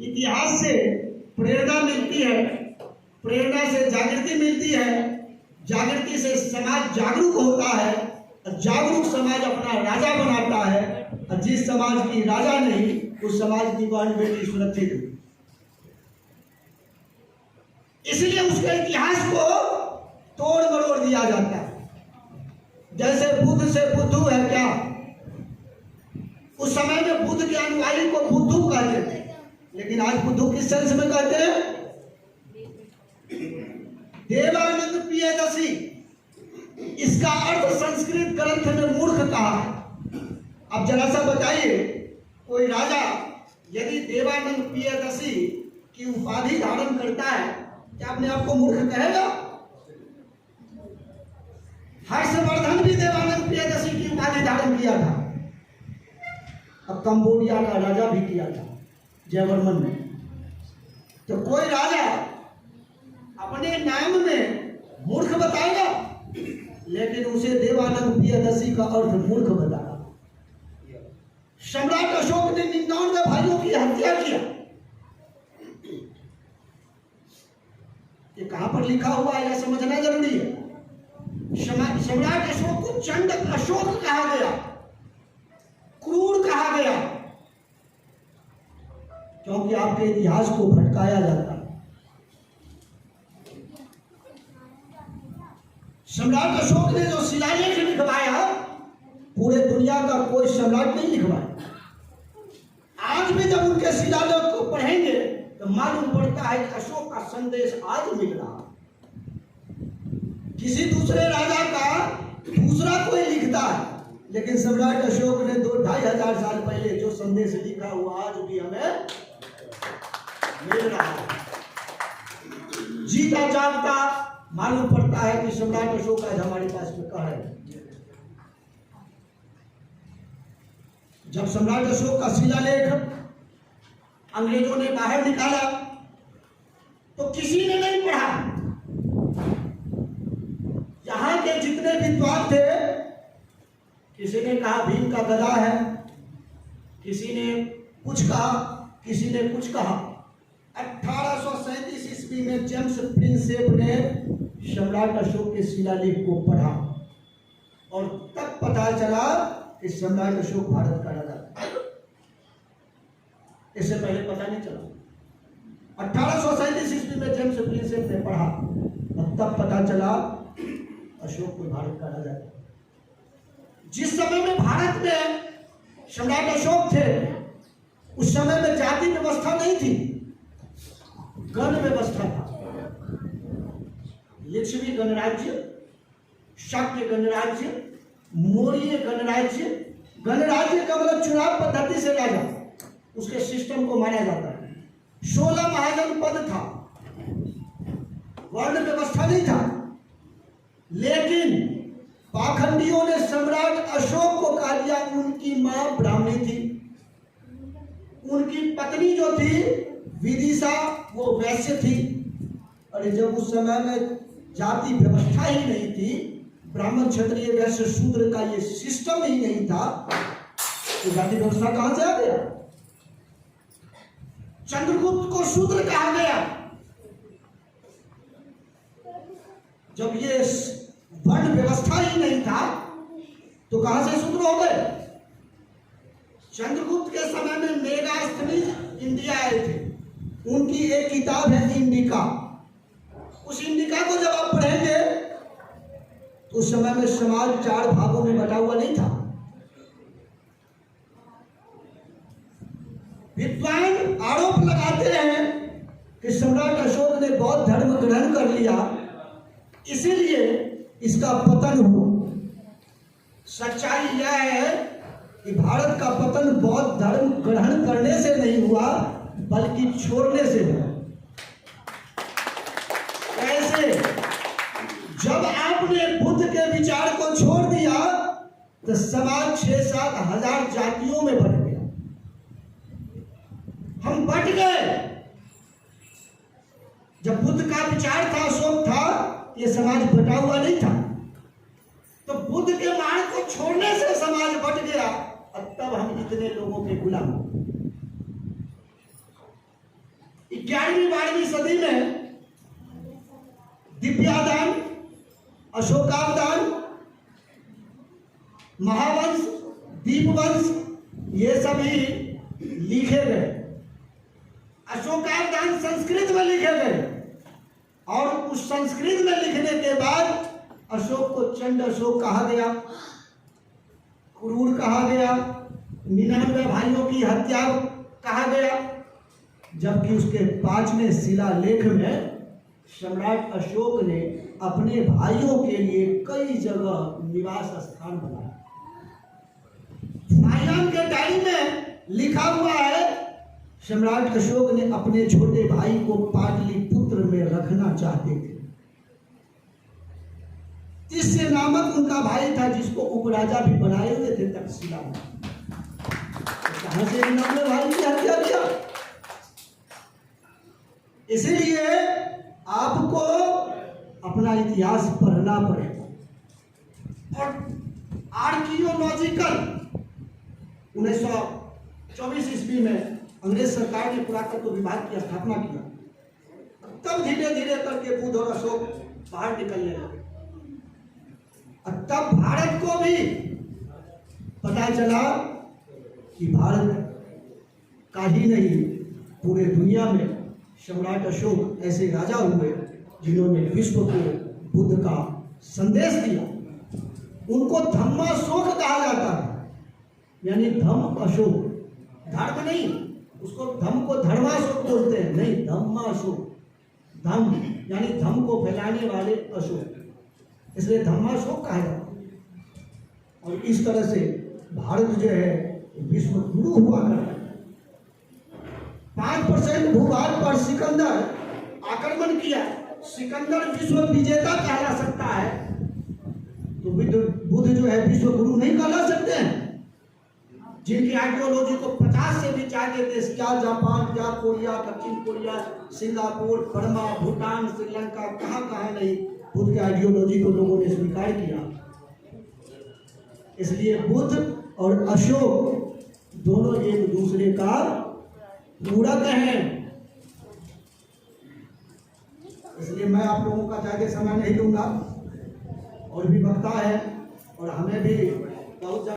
इतिहास से प्रेरणा मिलती है, प्रेरणा से जागृति मिलती है, जागृति से समाज जागरूक होता है, और जागरूक समाज अपना राजा बनाता है, और जिस समाज की राजा नहीं उस समाज की बहन बेटी सुरक्षित है। इसलिए उसके इतिहास को तोड़ मरोड़ दिया जाता है। जैसे बुद्ध से बुद्धू है क्या, उस समय में बुद्ध के अनुयायी को बुद्धू कहते थे, लेकिन आज बुद्धू किस सेंस में कहते हैं? देवानंद प्रियदर्शी। इसका अर्थ संस्कृत ग्रंथ में मूर्ख कहा है। अब जरा सा बताइए, कोई राजा यदि देवानंद प्रियदर्शी की उपाधि धारण करता है, क्या अपने आप को मूर्ख कहेगा? हर्षवर्धन भी देवानंद प्रियदर्शी की उपाधि धारण किया था, अब कंबोडिया का राजा भी किया था जयवर्मन ने। तो कोई राजा अपने नाम में मूर्ख बताएगा, लेकिन उसे देवानंद प्रियदर्शी का अर्थ मूर्ख बताया। सम्राट अशोक ने 99 भाइयों की हत्या किया। ये कहां पर लिखा हुआ है यह समझना जरूरी है। सम्राट अशोक को चंड अशोक कहा गया, क्रूर कहा गया, क्योंकि आपके इतिहास को भटकाया जाता है। सम्राट अशोक ने जो शिलालेख लिखवाया, पूरे दुनिया का कोई सम्राट नहीं लिखवाया। आज भी जब उनके शिलालेख को पढ़ेंगे तो मालूम पड़ता है कि अशोक का संदेश आज मिल रहा है। किसी दूसरे राजा का दूसरा कोई लिखता है, लेकिन सम्राट अशोक ने 2-2,500 साल पहले जो संदेश लिखा वो आज भी हमें मिल रहा है। जीता जागता मालूम पड़ता है कि सम्राट अशोक आज हमारे पास में कहा है। जब सम्राट अशोक का शिलालेख अंग्रेजों ने बाहर निकाला तो किसी ने नहीं पढ़ा। यहां के जितने विद्वान थे, किसी ने कहा भीम का गदा है, किसी ने कुछ कहा, किसी ने कुछ कहा। 1837 ईस्वी में जेम्स प्रिंसेप ने सम्राट अशोक के शिलालेख को पढ़ा और तब पता चला कि सम्राट अशोक भारत का राजा था। इससे पहले पता नहीं चला। 1837 ईस्वी में जेम्स प्रिंसेप ने पढ़ा और तब पता चला अशोक कोई भारत का राजा था। जिस समय में भारत में सम्राट अशोक थे, उस समय में जाति व्यवस्था नहीं थी, गण व्यवस्था था। लिच्छवी गणराज्य, शाक्य गणराज्य, मौर्य गणराज्य। गणराज्य का मतलब चुनाव पद्धति से राजा, उसके सिस्टम को माना जाता है। 16 महाजन पद था, वर्ण व्यवस्था नहीं था। लेकिन पाखंडियों ने सम्राट अशोक को कहा दिया, उनकी मां ब्राह्मणी थी, उनकी पत्नी जो थी विदिशा वो वैश्य थी। और जब उस समय में जाति व्यवस्था ही नहीं थी, ब्राह्मण क्षत्रिय वैश्य शूद्र का ये सिस्टम ही नहीं था, तो जाति व्यवस्था कहां से आ गया? चंद्रगुप्त को शूद्र कहा गया। जब ये वर्ण व्यवस्था ही नहीं था तो कहां से शूद्र हो गए? चंद्रगुप्त के समय में मेगास्थनीज इंडिया आए थे, उनकी एक किताब है इंडिका। उस इंडिका को जब आप पढ़ेंगे तो उस समय में समाज 4 भागों में बटा हुआ नहीं था। विद्वान आरोप लगाते हैं कि सम्राट अशोक ने बौद्ध धर्म ग्रहण कर लिया, इसीलिए इसका पतन हुआ। सच्चाई यह है कि भारत का पतन बौद्ध धर्म ग्रहण करने से नहीं हुआ, बल्कि छोड़ने से हुआ। कैसे? जब आपने बुद्ध के विचार को छोड़ दिया तो समाज 6-7 हजार जातियों में बट गया। हम बट गए। जब बुद्ध का विचार था, अशोक था, ये समाज बटा हुआ नहीं था। तो बुद्ध के मार्ग को छोड़ने से समाज बट गया और तब हम इतने लोगों के गुलाम। 11वीं 12वीं सदी में दिव्यादान, अशोकावदान, महावंश, दीपवंश ये सभी लिखे गए। अशोकावदान संस्कृत में लिखे गए और उस संस्कृत में लिखने के बाद अशोक को चंड अशोक कहा गया, क्रूर कहा गया, 99 भाइयों की हत्या कहा गया। जबकि उसके 5वें शिलालेख में सम्राट अशोक ने अपने भाइयों के लिए कई जगह निवास स्थान बनाया। फाहियान के डायरी में लिखा हुआ है सम्राट अशोक ने अपने छोटे भाई को पाटलिपुत्र में रखना चाहते थे। तिस्य नामक उनका भाई था जिसको उपराजा भी बनाए हुए थे तक्षशिला में। कहां से 99 भाई की हत्या किया? इसीलिए आपको अपना इतिहास पढ़ना पड़ेगा। और आर्कियोलॉजिकल 1924 ईस्वी में अंग्रेज सरकार ने पुरातत्व विभाग की स्थापना किया। तब धीरे धीरे करके बुद्ध और अशोक बाहर निकलने लगे। और तब भारत को भी पता चला कि भारत का ही नहीं पूरे दुनिया में सम्राट अशोक ऐसे राजा हुए जिन्होंने विश्व को बुद्ध का संदेश दिया। उनको धम्माशोक कहा जाता है, यानी धम्म अशोक, धर्म नहीं, उसको धम्म को धर्माशोक बोलते हैं, नहीं धम्माशोक। धम्म यानी धम्म को फैलाने वाले अशोक, इसलिए धम्माशोक कहा जाता है। और इस तरह से भारत जो है विश्व गुरु हुआ करता है। 5% भूभाग पर सिकंदर आक्रमण किया। सिकंदर विश्व विजेता कहला सकता है, तो बुद्ध जो है विश्व गुरु नहीं कहला सकते हैं? जिनकी आइडियोलॉजी को 50 से भी ज्यादा देश, क्या जापान, क्या कोरिया, दक्षिण Korea, Singapore, Burma, Bhutan, Sri Lanka, कहाँ नहीं बुद्ध की आइडियोलॉजी को लोगों ने स्वीकार किया। इसलिए बुद्ध और अशोक दोनों एक दूसरे का पूरक हैं। इसलिए मैं आप लोगों का ज्यादा समय नहीं लूंगा, और भी वक्ता है और हमें भी बहुत